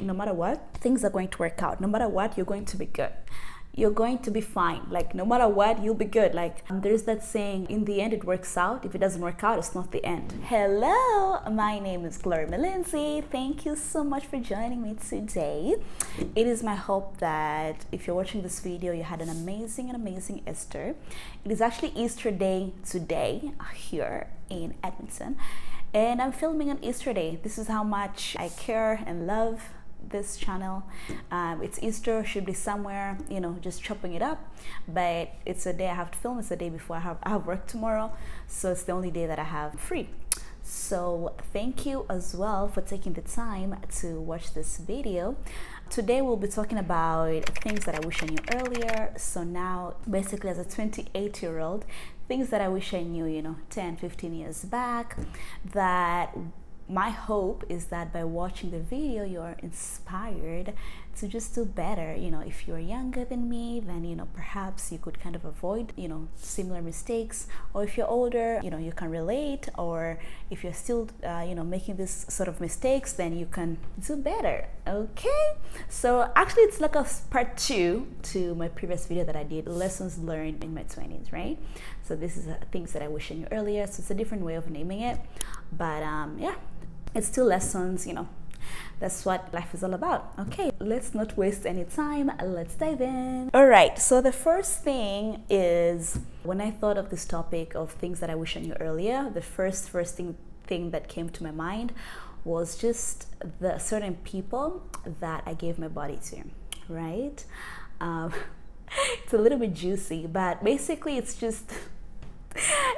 no matter what, things are going to work out. No matter what, you're going to be good. You're going to be fine. Like, no matter what, you'll be good. Like, there's that saying, in the end, it works out. If it doesn't work out, it's not the end. Hello, my name is Gloria Melinzi. Thank you so much for joining me today. It is my hope that if you're watching this video, you had an amazing Easter. It is actually Easter day today here in Edmonton, and I'm filming on Easter day. This is how much I care and love this channel. It's Easter, should be somewhere, you know, just chopping it up, but it's a day I have to film. It's the day before I have work tomorrow, so it's the only day that I have free. So thank you as well for taking the time to watch this video. Today we'll be talking about things that I wish I knew earlier. So now, basically, as a 28-year-old, things that I wish I knew, you know, 10-15 years back, that my hope is that by watching the video, you're inspired to just do better. You know, if you're younger than me, then, you know, perhaps you could kind of avoid, you know, similar mistakes. Or if you're older, you know, you can relate. Or if you're still, you know, making this sort of mistakes, then you can do better. Okay? So actually, it's like a part 2 to my previous video that I did, lessons learned in my 20s, right? So this is things that I wish I knew earlier. So it's a different way of naming it. But yeah, it's still lessons, you know. That's what life is all about. Okay, let's not waste any time. Let's dive in. All right, so the first thing is, when I thought of this topic of things that I wish I knew earlier, the first thing that came to my mind was just the certain people that I gave my body to, right? It's a little bit juicy, but basically it's just,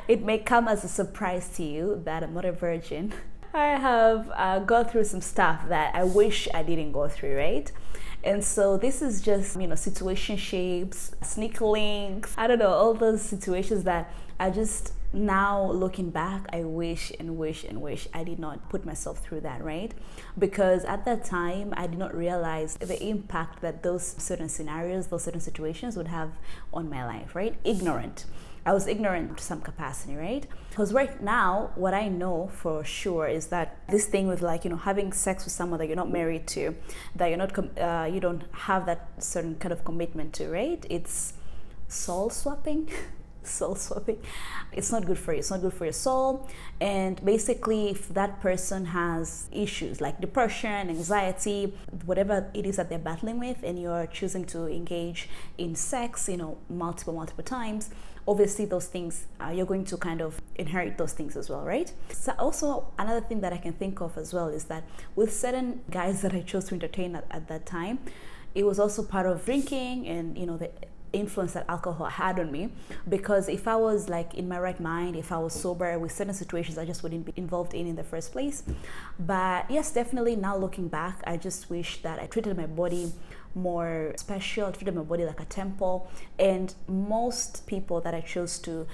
it may come as a surprise to you that I'm not a virgin. I have gone through some stuff that I wish I didn't go through, right? And so this is just, you know, situationships, sneak links, I don't know, all those situations that I just, now looking back, I wish I did not put myself through that, right? Because at that time, I did not realize the impact that those certain scenarios, those certain situations would have on my life, right? I was ignorant to some capacity, right? Because right now, what I know for sure is that this thing with, like, you know, having sex with someone that you're not married to, that you're not, you don't have that certain kind of commitment to, right? It's soul swapping. Soul swapping. It's not good for you. It's not good for your soul. And basically, if that person has issues like depression, anxiety, whatever it is that they're battling with, and you're choosing to engage in sex, you know, multiple times, obviously those things, you're going to kind of inherit those things as well, right? So also, another thing that I can think of as well is that with certain guys that I chose to entertain at that time, it was also part of drinking and, you know, the influence that alcohol had on me. Because if I was like in my right mind, if I was sober, with certain situations I just wouldn't be involved in the first place. But yes, definitely now looking back, I just wish that I treated my body more special. I treated my body like a temple. And most people that I chose to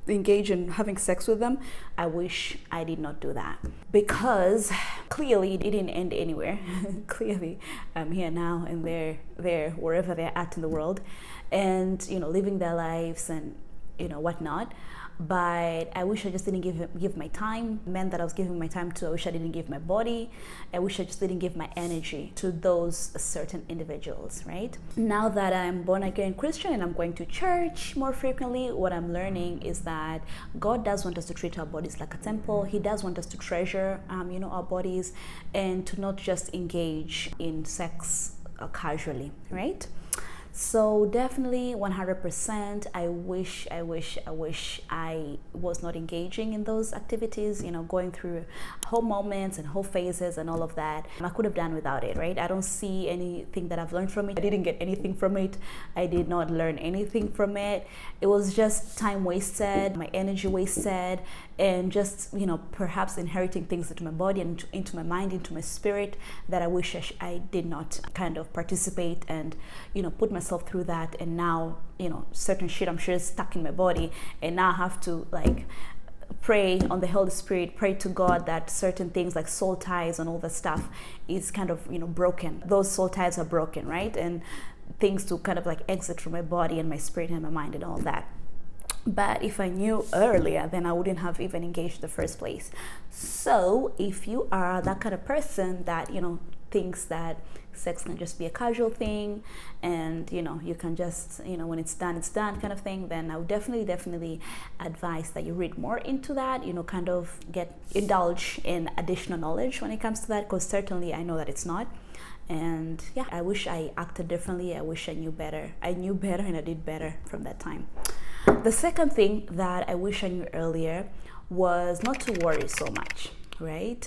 engage in having sex with them, I wish I did not do that, because clearly it didn't end anywhere. Clearly I'm here now and they're wherever they're at in the world, and, you know, living their lives and, you know, whatnot. But I wish I just didn't give my time, men that I was giving my time to. I wish I didn't give my body. I wish I just didn't give my energy to those certain individuals, right? Now that I'm born again Christian and I'm going to church more frequently, what I'm learning is that God does want us to treat our bodies like a temple. He does want us to treasure, you know, our bodies, and to not just engage in sex casually, right? So definitely 100%, I wish I was not engaging in those activities, you know, going through whole moments and whole phases and all of that. I could have done without it, right? I don't see anything that I've learned from it. I didn't get anything from it. I did not learn anything from it. It was just time wasted, my energy wasted, and just, you know, perhaps inheriting things into my body and into my mind, into my spirit, that I wish I did not kind of participate and, you know, put myself through that. And now, you know, certain shit I'm sure is stuck in my body, and now I have to like pray on the Holy Spirit, pray to God that certain things like soul ties and all that stuff is kind of, you know, broken. Those soul ties are broken, right? And things to kind of like exit from my body and my spirit and my mind and all that. But if I knew earlier, then I wouldn't have even engaged in the first place. So if you are that kind of person that, you know, thinks that sex can just be a casual thing, and you can just, when it's done kind of thing, then I would definitely advise that you read more into that, kind of indulge in additional knowledge when it comes to that, because certainly I know that it's not. And yeah, I wish I acted differently. I wish I knew better and I did better from that time. The second thing that I wish I knew earlier was not to worry so much, right?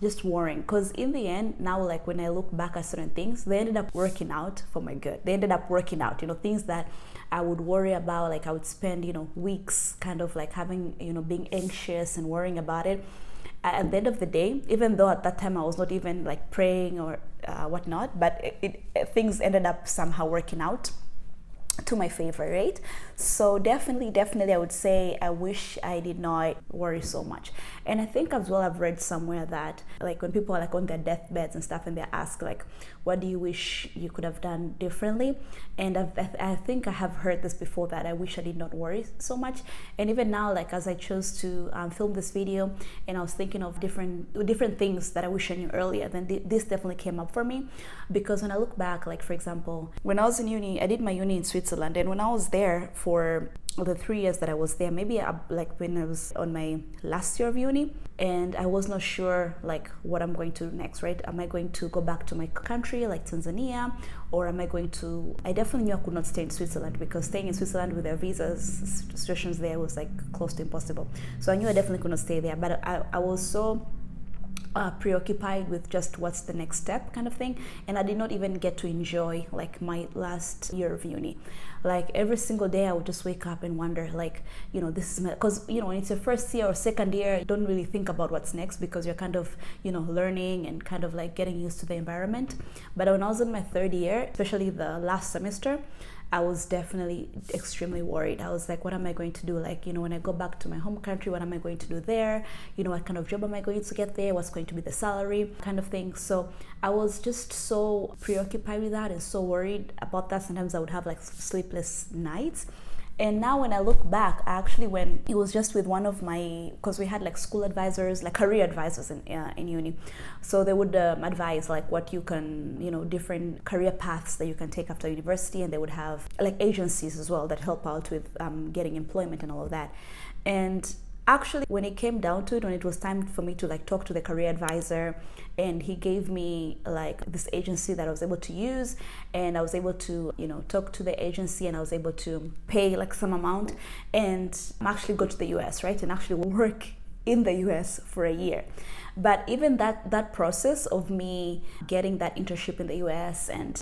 Just worrying, because in the end now, like when I look back at certain things, they ended up working out for my good. They ended up working out, things that I would worry about, like I would spend weeks kind of like having, being anxious and worrying about it. At the end of the day, even though at that time I was not even like praying or whatnot, but things ended up somehow working out to my favor, right? So definitely I would say I wish I did not worry so much. And I think as well, I've read somewhere that like when people are like on their deathbeds and stuff, and they ask like, what do you wish you could have done differently? And I think I have heard this before, that I wish I did not worry so much. And even now, like as I chose to film this video, and I was thinking of different things that I wish I knew earlier, then this definitely came up for me. Because when I look back, like for example, when I was in uni, I did my uni in Switzerland, and when I was there for the 3 years that I was there, maybe like when I was on my last year of uni, and I was not sure like what I'm going to do next, right? Am I going to go back to my country like Tanzania, or am I going to, I definitely knew I could not stay in Switzerland, because staying in Switzerland with their visas situations there was like close to impossible. So I knew I definitely could not stay there, but I was so preoccupied with just what's the next step kind of thing, and I did not even get to enjoy like my last year of uni. Like every single day I would just wake up and wonder like, this is my, because when it's your first year or second year, you don't really think about what's next, because you're kind of learning and kind of like getting used to the environment. But when I was in my third year, especially the last semester, I was definitely extremely worried. I was like, what am I going to do? Like, when I go back to my home country, what am I going to do there? What kind of job am I going to get there? What's going to be the salary kind of thing? So I was just so preoccupied with that and so worried about that. Sometimes I would have like sleepless nights. And now when I look back, actually when it was just with one of my, because we had like school advisors, like career advisors in uni. So they would advise like what you can, different career paths that you can take after university. And they would have like agencies as well that help out with getting employment and all of that. And actually, when it came down to it, when it was time for me to like talk to the career advisor, and he gave me like this agency that I was able to use, and I was able to, talk to the agency, and I was able to pay like some amount and actually go to the US, right? And actually work in the US for a year. But even that process of me getting that internship in the US, and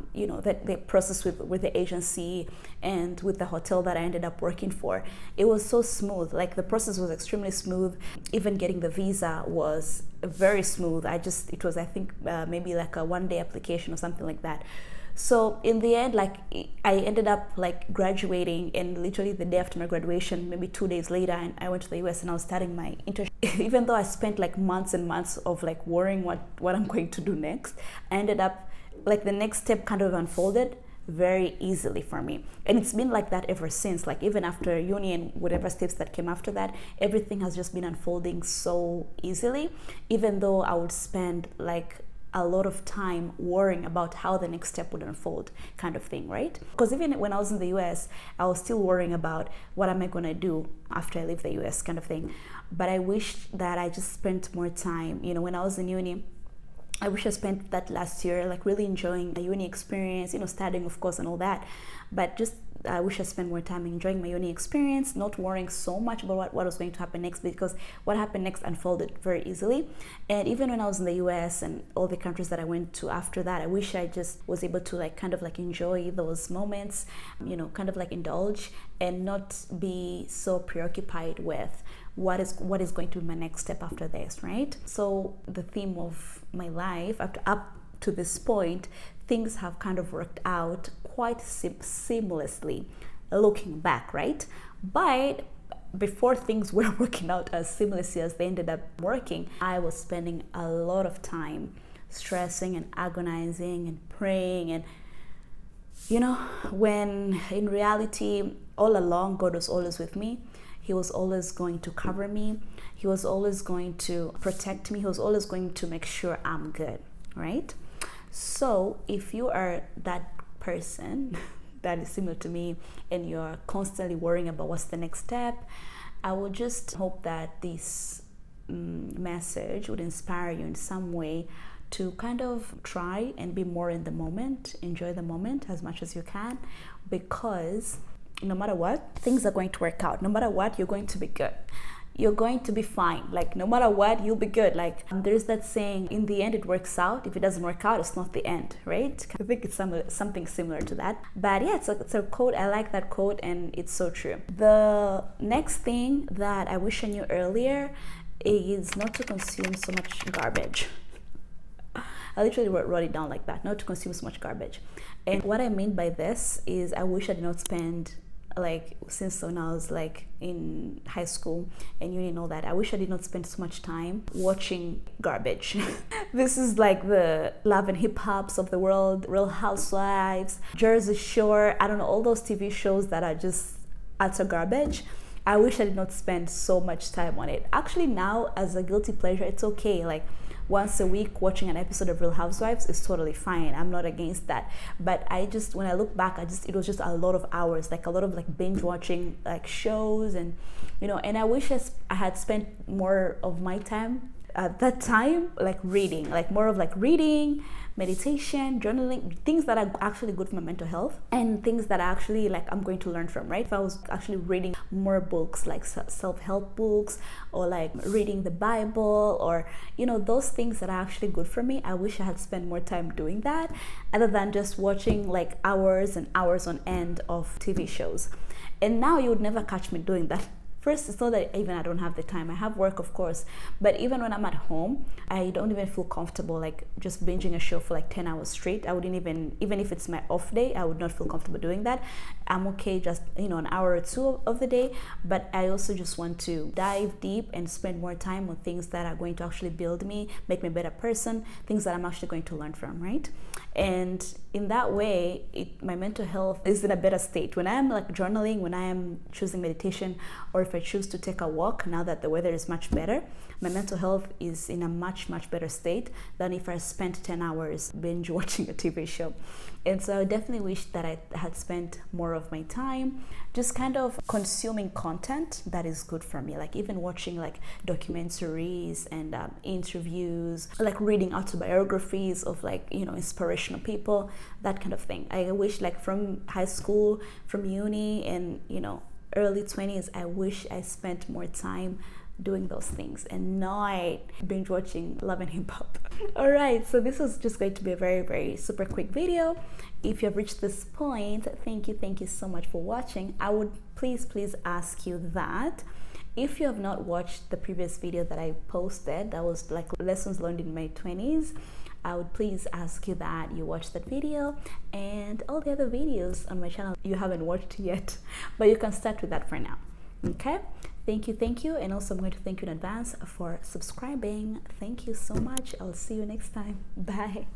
that the process with the agency and with the hotel that I ended up working for, it was so smooth. Like the process was extremely smooth. Even getting the visa was very smooth. It was I think maybe like a 1-day application or something like that. So in the end, like I ended up like graduating, and literally the day after my graduation, maybe 2 days later, and I went to the US and I was starting my internship. Even though I spent like months and months of like worrying what I'm going to do next, I ended up like the next step kind of unfolded very easily for me. And it's been like that ever since. Like even after uni and whatever steps that came after that, everything has just been unfolding so easily, even though I would spend like a lot of time worrying about how the next step would unfold kind of thing, right? Because even when I was in the US, I was still worrying about what am I going to do after I leave the US kind of thing. But I wish that I just spent more time, when I was in uni, I wish I spent that last year like really enjoying the uni experience, studying of course and all that, but just I wish I spent more time enjoying my uni experience, not worrying so much about what was going to happen next, because what happened next unfolded very easily. And even when I was in the US and all the countries that I went to after that, I wish I just was able to like kind of like enjoy those moments, kind of like indulge and not be so preoccupied with what is going to be my next step after this, right? So the theme of my life up to this point, things have kind of worked out quite seamlessly looking back, right? But before things were working out as seamlessly as they ended up working, I was spending a lot of time stressing and agonizing and praying, and when in reality all along God was always with me. He was always going to cover me. He was always going to protect me. He was always going to make sure I'm good, right? So if you are that person that is similar to me and you're constantly worrying about what's the next step, I would just hope that this message would inspire you in some way to kind of try and be more in the moment, enjoy the moment as much as you can, because no matter what, things are going to work out. No matter what, you're going to be good. You're going to be fine. Like, no matter what, you'll be good. Like, there's that saying, in the end, it works out. If it doesn't work out, it's not the end, right? I think it's something similar to that. But yeah, it's a quote. I like that quote, and it's so true. The next thing that I wish I knew earlier is not to consume so much garbage. I literally wrote it down like that, not to consume so much garbage. And what I mean by this is I wish I did not spend, like, since when I was like in high school and uni and all that, I wish I did not spend so much time watching garbage. This is like the Love and Hip Hops of the world, Real Housewives, Jersey Shore, I don't know, all those TV shows that are just utter garbage. I wish I did not spend so much time on it. Actually, now as a guilty pleasure, it's okay. Like, once a week watching an episode of Real Housewives is totally fine. I'm not against that. But I just, when I look back, it was just a lot of hours, like a lot of like binge watching like shows, and and I wish I had spent more of my time at that time like reading, like more of like reading, meditation, journaling, things that are actually good for my mental health and things that actually like I'm going to learn from, right? If I was actually reading more books like self-help books, or like reading the Bible, or those things that are actually good for me, I wish I had spent more time doing that other than just watching like hours and hours on end of TV shows. And now you would never catch me doing that. First, it's not that I don't have the time. I have work, of course, but even when I'm at home, I don't even feel comfortable like just binging a show for like 10 hours straight. I wouldn't even if it's my off day, I would not feel comfortable doing that. I'm okay just an hour or two of the day, but I also just want to dive deep and spend more time on things that are going to actually build me, make me a better person, things that I'm actually going to learn from, right? And in that way, my mental health is in a better state. When I'm like journaling, when I am choosing meditation, or if I choose to take a walk now that the weather is much better, my mental health is in a much, much better state than if I spent 10 hours binge watching a TV show. And so I definitely wish that I had spent more of my time just kind of consuming content that is good for me, like even watching like documentaries and interviews, like reading autobiographies of like inspirational people, that kind of thing. I wish like from high school, from uni, and early 20s, I wish I spent more time doing those things and not binge watching Love and Hip Hop. All right, so this is just going to be a very, very super quick video. If you have reached this point, thank you so much for watching. I would please ask you that if you have not watched the previous video that I posted, that was like lessons learned in my 20s, I would please ask you that you watch that video and all the other videos on my channel you haven't watched yet, but you can start with that for now. Okay, thank you, and also I'm going to thank you in advance for subscribing. Thank you so much. I'll see you next time. Bye.